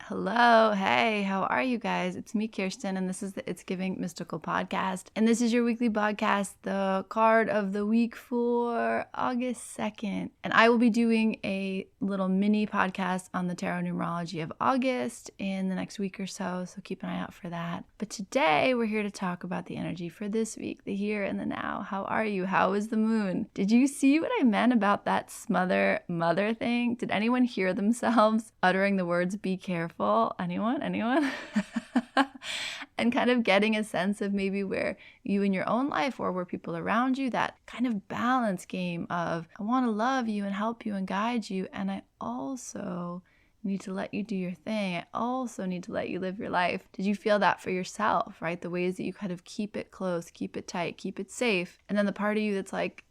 Hello, hey, how are you guys? It's me, Kirsten, and this is the It's Giving Mystical podcast. And this is your weekly podcast, the card of the week for August 2nd. And I will be doing a little mini podcast on the tarot numerology of August in the next week or so keep an eye out for that. But today we're here to talk about the energy for this week, the here and the now. How are you? How is the moon? Did you see what I meant about that smother mother thing? Did anyone hear themselves uttering the words, be careful? Anyone? And kind of getting a sense of maybe where you in your own life or where people around you, that kind of balance game of I want to love you and help you and guide you, and I also need to let you do your thing. I also need to let you live your life. Did you feel that for yourself, right? The ways that you kind of keep it close, keep it tight, keep it safe. And then the part of you that's like,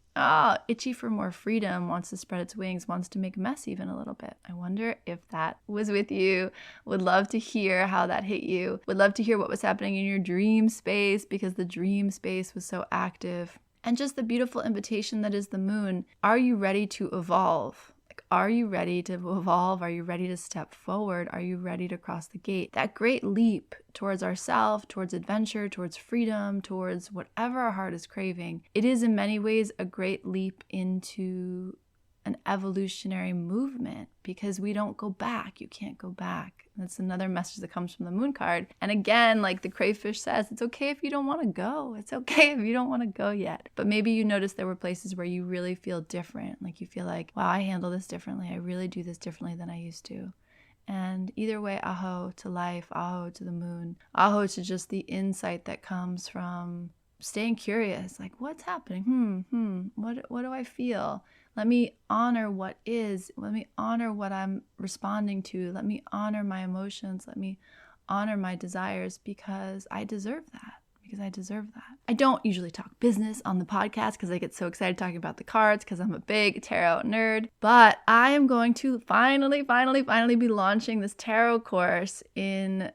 itchy for more freedom, wants to spread its wings, wants to make a mess even a little bit. I wonder if that was with you. Would love to hear how that hit you. Would love to hear what was happening in your dream space, because the dream space was so active. And just the beautiful invitation that is the moon. Are you ready to evolve? Are you ready to evolve? Are you ready to step forward? Are you ready to cross the gate? That great leap towards ourself, towards adventure, towards freedom, towards whatever our heart is craving. It is in many ways a great leap into an evolutionary movement, because we don't go back. You can't go back. That's another message that comes from the moon card. And again, like the crayfish says, it's okay if you don't want to go. It's okay if you don't want to go yet. But maybe you notice there were places where you really feel different. Like you feel like, wow, I handle this differently. I really do this differently than I used to. And either way, aho to life, aho to the moon, aho to just the insight that comes from staying curious. Like, what's happening? What do I feel? Let me honor what is. Let me honor what I'm responding to. Let me honor my emotions. Let me honor my desires, because I deserve that. I don't usually talk business on the podcast because I get so excited talking about the cards because I'm a big tarot nerd. But I am going to finally be launching this tarot course in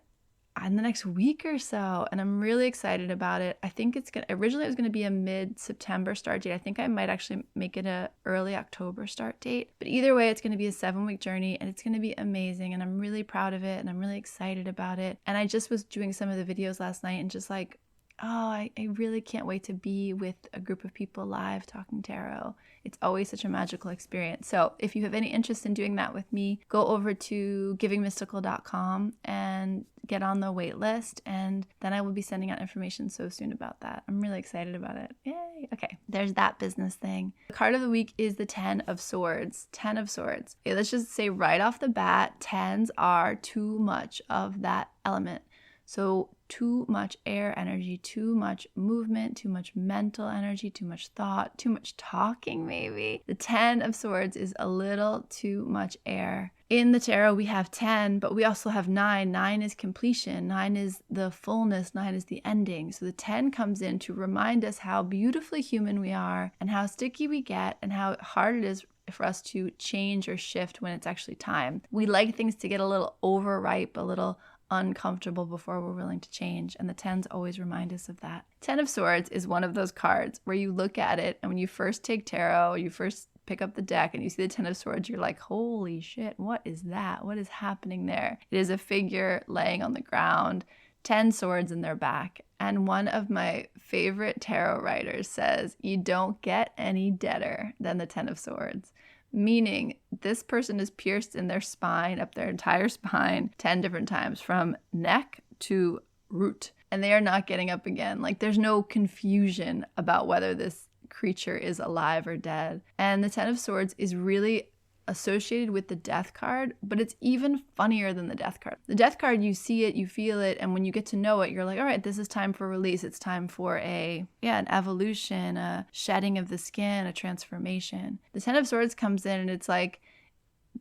the next week or so, and I'm really excited about it. I think originally it was going to be a mid-September start date. I think I might actually make it a early October start date. But either way, it's going to be a 7-week journey, and it's going to be amazing, and I'm really proud of it, and I'm really excited about it. And I just was doing some of the videos last night and just like, I really can't wait to be with a group of people live talking tarot. It's always such a magical experience. So if you have any interest in doing that with me, go over to givingmystical.com and get on the wait list, and then I will be sending out information so soon about that. I'm really excited about it. Yay. Okay, there's that business thing. The card of the week is the 10 of Swords. 10 of Swords. Okay, let's just say right off the bat, 10s are too much of that element. So too much air energy, too much movement, too much mental energy, too much thought, too much talking maybe. The 10 of Swords is a little too much air. In the tarot, we have 10, but we also have 9. 9 is completion. 9 is the fullness. 9 is the ending. So the 10 comes in to remind us how beautifully human we are and how sticky we get and how hard it is for us to change or shift when it's actually time. We like things to get a little overripe, a little uncomfortable before we're willing to change, and the 10s always remind us of that. 10 of Swords is one of those cards where you look at it, and when you first take tarot, you first pick up the deck and you see the 10 of Swords, you're like, holy shit, what is that? What is happening there? It is a figure laying on the ground, 10 swords in their back. And one of my favorite tarot writers says, you don't get any deader than the 10 of Swords. Meaning this person is pierced in their spine, up their entire spine, 10 different times, from neck to root. And they are not getting up again. Like there's no confusion about whether this creature is alive or dead. And the 10 of Swords is really associated with the death card, but it's even funnier than the death card. The death card, you see it, you feel it, and when you get to know it, you're like, all right, this is time for release. It's time for an evolution, a shedding of the skin, a transformation. The 10 of Swords comes in and it's like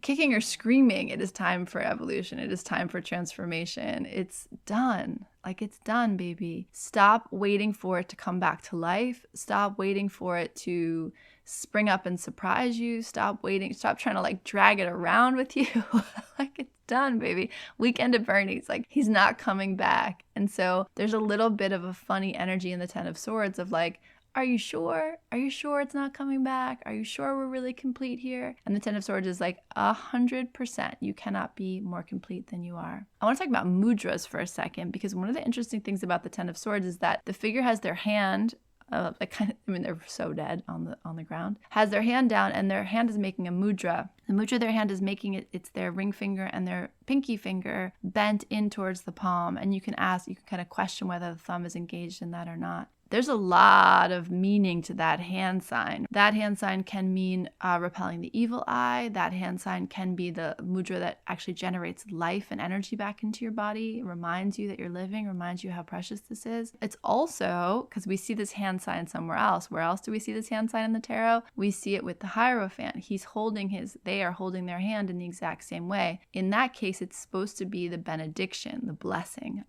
kicking or screaming, it is time for evolution. It is time for transformation. It's done. Like, it's done, baby. Stop waiting for it to come back to life. Stop waiting for it to spring up and surprise you. Stop trying to like drag it around with you. Like, it's done, baby. Weekend at Bernie's, like, he's not coming back. And so there's a little bit of a funny energy in the Ten of Swords of like, are you sure? Are you sure it's not coming back? Are you sure we're really complete here? And the Ten of Swords is like 100%. You cannot be more complete than you are. I want to talk about mudras for a second, because one of the interesting things about the Ten of Swords is that the figure has their hand, they're so dead on the ground, has their hand down, and their hand is making a mudra. The mudra their hand is making, it's their ring finger and their pinky finger bent in towards the palm. And you can kind of question whether the thumb is engaged in that or not. There's a lot of meaning to that hand sign. That hand sign can mean repelling the evil eye. That hand sign can be the mudra that actually generates life and energy back into your body, reminds you that you're living, reminds you how precious this is. It's also, because we see this hand sign somewhere else. Where else do we see this hand sign in the tarot? We see it with the Hierophant. They are holding their hand in the exact same way. In that case, it's supposed to be the benediction, the blessing.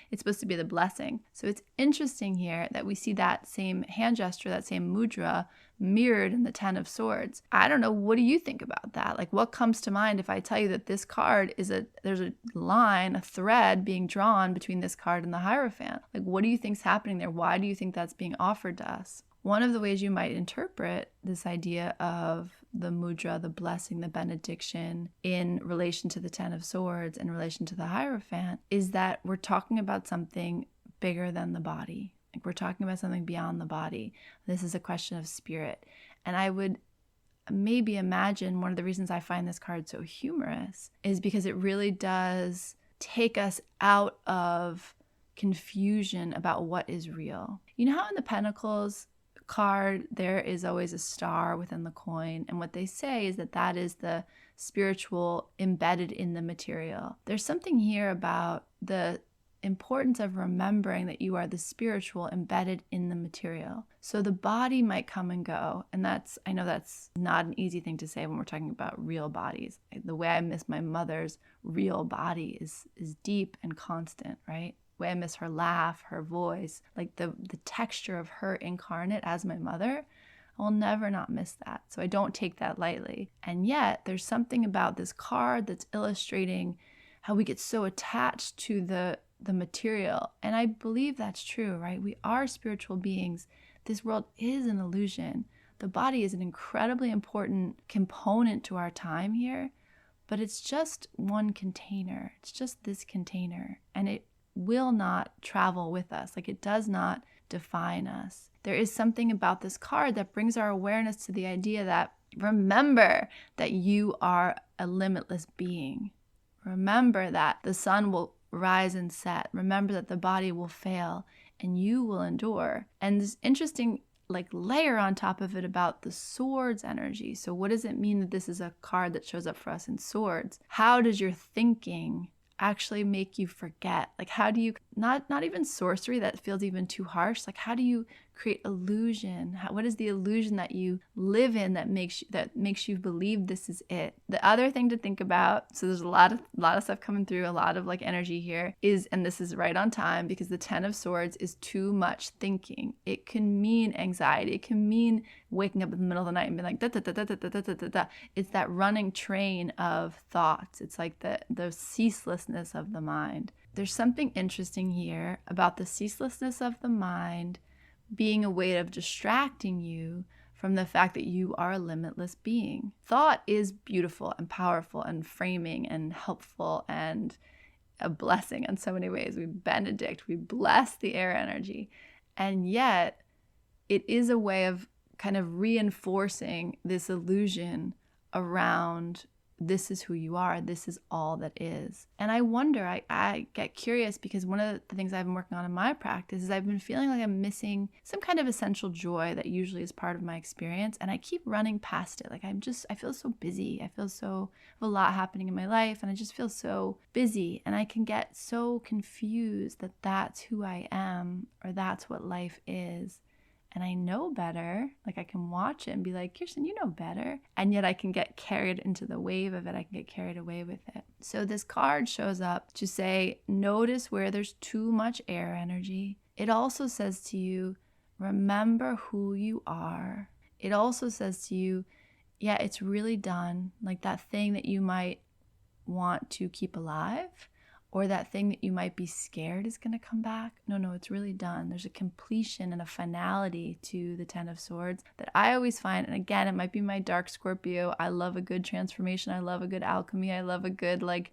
It's supposed to be the blessing. So it's interesting here that we see that same hand gesture, that same mudra mirrored in the Ten of Swords. I don't know, what do you think about that? Like, what comes to mind if I tell you that this card there's a line, a thread being drawn between this card and the Hierophant? Like, what do you think's happening there? Why do you think that's being offered to us? One of the ways you might interpret this idea of the mudra, the blessing, the benediction in relation to the Ten of Swords, in relation to the Hierophant, is that we're talking about something bigger than the body. Like, we're talking about something beyond the body. This is a question of spirit. And I would maybe imagine one of the reasons I find this card so humorous is because it really does take us out of confusion about what is real. You know how in the Pentacles card there is always a star within the coin, and what they say is that is the spiritual embedded in the material. There's something here about the importance of remembering that you are the spiritual embedded in the material. So the body might come and go, and I know that's not an easy thing to say when we're talking about real bodies. The way I miss my mother's real body is deep and constant, right? The way I miss her laugh, her voice, like the texture of her incarnate as my mother, I will never not miss that. So I don't take that lightly. And yet there's something about this card that's illustrating how we get so attached to the material. And I believe that's true, right? We are spiritual beings. This world is an illusion. The body is an incredibly important component to our time here, but it's just one container. It's just this container, and it will not travel with us. Like, it does not define us. There is something about this card that brings our awareness to the idea that remember that you are a limitless being. Remember that the sun will rise and set. Remember that the body will fail and you will endure. And this interesting layer on top of it about the swords energy. So what does it mean that this is a card that shows up for us in swords? How does your thinking actually make you forget? Like, how do you, not even sorcery, that feels even too harsh. Like, how do you create illusion? What is the illusion that you live in that makes you believe this is it? The other thing to think about, so there's a lot of stuff coming through, a lot of energy here is, and this is right on time, because the Ten of Swords is too much thinking. It can mean anxiety. It can mean waking up in the middle of the night and being like da da da da da da da da da. It's that running train of thoughts. It's like the ceaselessness of the mind. There's something interesting here about the ceaselessness of the mind being a way of distracting you from the fact that you are a limitless being. Thought is beautiful and powerful and framing and helpful and a blessing in so many ways. We benedict, we bless the air energy. And yet it is a way of kind of reinforcing this illusion around this is who you are, this is all that is. And I wonder, I get curious, because one of the things I've been working on in my practice is I've been feeling like I'm missing some kind of essential joy that usually is part of my experience, and I keep running past it. Like, I feel so busy. I feel so a lot happening in my life, and I just feel so busy, and I can get so confused that that's who I am, or that's what life is. and I know better. Like I can watch it and be like, Kirsten, you know better. And yet I can get carried into the wave of it. I can get carried away with it. So this card shows up to say, notice where there's too much air energy. It also says to you, remember who you are. It also says to you, yeah, it's really done. Like that thing that you might want to keep alive, or that thing that you might be scared is going to come back. No, it's really done. There's a completion and a finality to the Ten of Swords that I always find. And again, it might be my dark Scorpio. I love a good transformation. I love a good alchemy. I love a good like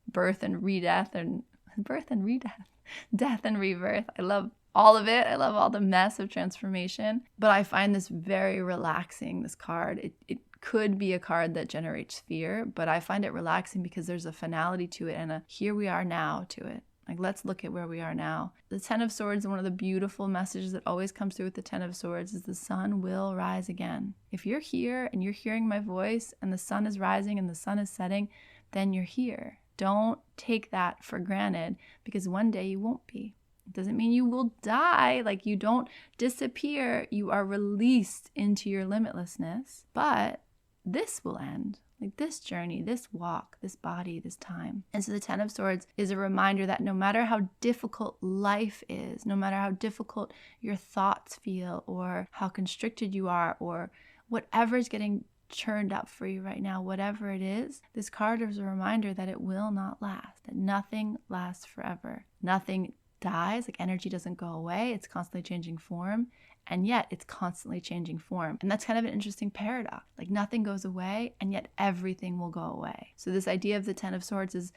birth and re-death, and birth and re-death, death and rebirth. I love all of it. I love all the mess of transformation. But I find this very relaxing, this card. It could be a card that generates fear, but I find it relaxing because there's a finality to it and a here we are now to it. Like, let's look at where we are now. The Ten of Swords, one of the beautiful messages that always comes through with the Ten of Swords is the sun will rise again. If you're here and you're hearing my voice and the sun is rising and the sun is setting, then you're here. Don't take that for granted, because one day you won't be. It doesn't mean you will die, like you don't disappear. You are released into your limitlessness, but this will end. Like this journey, this walk, this body, this time. And so the Ten of Swords is a reminder that no matter how difficult life is, no matter how difficult your thoughts feel, or how constricted you are, or whatever is getting churned up for you right now, whatever it is, this card is a reminder that it will not last, that nothing lasts forever. Nothing dies, like energy doesn't go away. It's constantly changing form. And yet it's constantly changing form. And that's kind of an interesting paradox. Like nothing goes away, and yet everything will go away. So this idea of the Ten of Swords is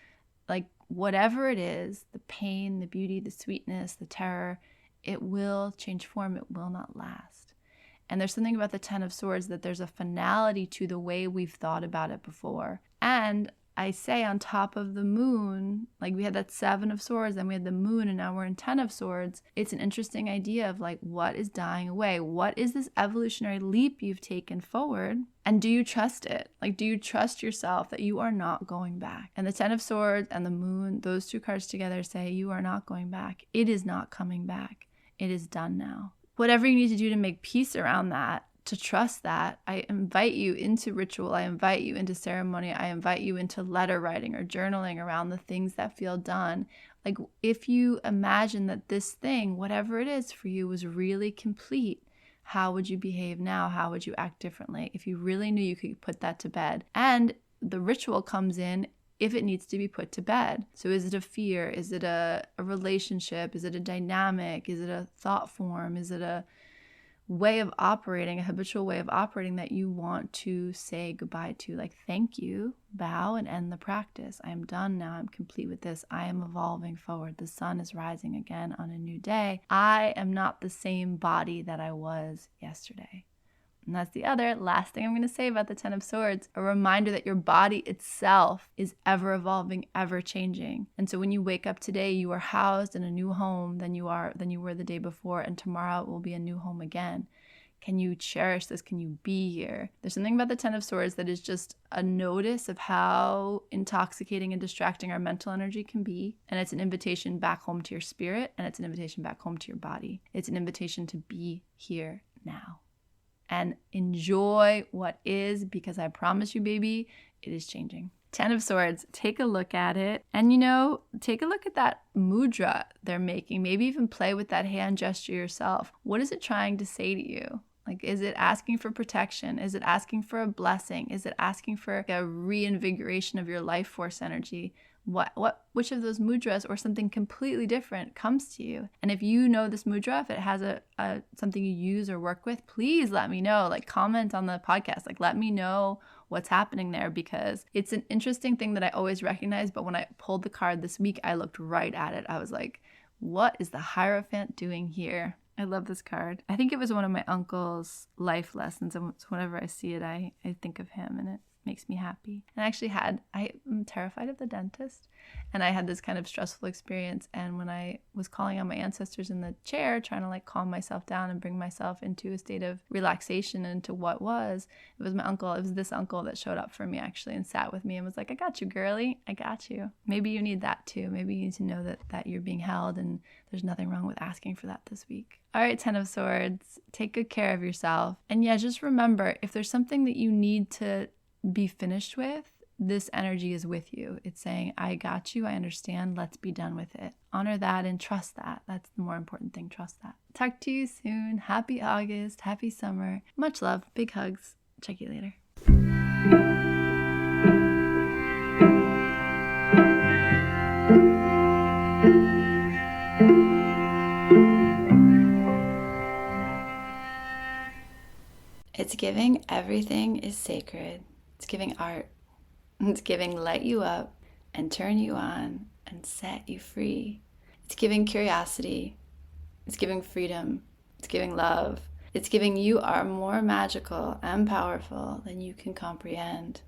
like whatever it is, the pain, the beauty, the sweetness, the terror, it will change form. It will not last. And there's something about the Ten of Swords that there's a finality to the way we've thought about it before. And I say on top of the moon, like we had that Seven of Swords, then we had the moon, and now we're in Ten of Swords. It's an interesting idea of like, what is dying away? What is this evolutionary leap you've taken forward? And do you trust it? Like, do you trust yourself that you are not going back? And the Ten of Swords and the moon, those two cards together say you are not going back. It is not coming back. It is done now. Whatever you need to do to make peace around that, to trust that, I invite you into ritual. I invite you into ceremony. I invite you into letter writing or journaling around the things that feel done. Like if you imagine that this thing, whatever it is for you, was really complete, how would you behave now? How would you act differently if you really knew you could put that to bed? And the ritual comes in if it needs to be put to bed. So is it a fear? Is it a relationship? Is it a dynamic? Is it a thought form? Is it a way of operating, a habitual way of operating that you want to say goodbye to? Like, thank you, bow, and end the practice. I am done now. I'm complete with this. I am evolving forward. The sun is rising again on a new day. I am not the same body that I was yesterday. And that's the other last thing I'm going to say about the Ten of Swords, a reminder that your body itself is ever evolving, ever changing. And so when you wake up today, you are housed in a new home than you were the day before, and tomorrow it will be a new home again. Can you cherish this? Can you be here? There's something about the Ten of Swords that is just a notice of how intoxicating and distracting our mental energy can be. And it's an invitation back home to your spirit, and it's an invitation back home to your body. It's an invitation to be here now and enjoy what is, because I promise you, baby, it is changing. Ten of Swords, take a look at it. And take a look at that mudra they're making. Maybe even play with that hand gesture yourself. What is it trying to say to you? Like, is it asking for protection? Is it asking for a blessing? Is it asking for a reinvigoration of your life force energy? Which of those mudras or something completely different comes to you? And if you know this mudra, if it has a something you use or work with, please let me know. Like, comment on the podcast. Like, let me know what's happening there, because it's an interesting thing that I always recognize. But when I pulled the card this week, I looked right at it. I was like, what is the Hierophant doing here? I love this card. I think it was one of my uncle's life lessons. And whenever I see it, I think of him, and makes me happy. And I'm terrified of the dentist, and I had this kind of stressful experience. And when I was calling on my ancestors in the chair, trying to like calm myself down and bring myself into a state of relaxation and into what was, it was my uncle. It was this uncle that showed up for me actually and sat with me and was like, I got you, girly. I got you. Maybe you need that too. Maybe you need to know that you're being held, and there's nothing wrong with asking for that this week. All right, 10 of Swords, take good care of yourself. And yeah, just remember, if there's something that you need to be finished with, this energy is with you. It's saying, I got you, I understand, let's be done with it. Honor that and trust that. That's the more important thing, trust that. Talk to you soon. Happy August, happy summer. Much love, big hugs. Check you later. It's giving everything is sacred. It's giving art. It's giving light you up and turn you on and set you free. It's giving curiosity. It's giving freedom. It's giving love. It's giving you are more magical and powerful than you can comprehend.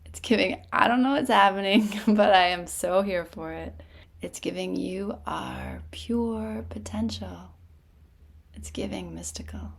It's giving, I don't know what's happening, but I am so here for it. It's giving you are pure potential. It's giving mystical.